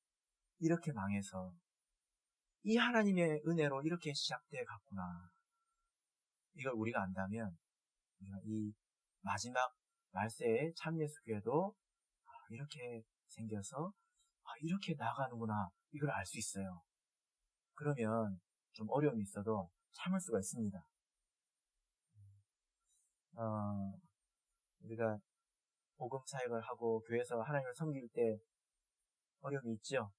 이렇게 망해서 이 하나님의 은혜로 이렇게 시작되어 갔구나. 이걸 우리가 안다면 우리가 이 마지막 말세의 참예수교회도 이렇게 생겨서 이렇게 나가는구나. 이걸 알 수 있어요. 그러면 좀 어려움이 있어도 참을 수가 있습니다. 우리가 복음 사역을 하고 교회에서 하나님을 섬길 때 어려움이 있죠?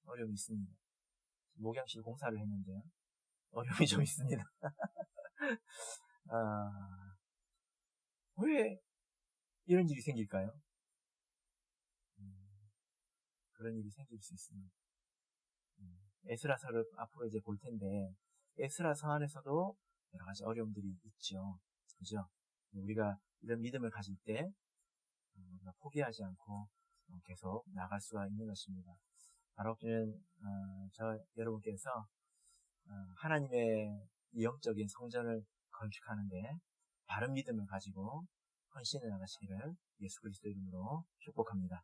어려움이 있습니다. 목양실 공사를 했는데요. 어려움이 좀 있습니다. 왜 이런 일이 생길까요? 그런 일이 생길 수 있습니다. 에스라서를 앞으로 이제 볼 텐데 에스라서 안에서도 여러 가지 어려움들이 있죠. 그죠? 우리가 이런 믿음을 가질 때 우리가 포기하지 않고 계속 나갈 수가 있는 것입니다. 바로 여러분께서 하나님의 영적인 성전을 건축하는데 바른 믿음을 가지고 헌신해 나가시기를 예수 그리스도 이름으로 축복합니다.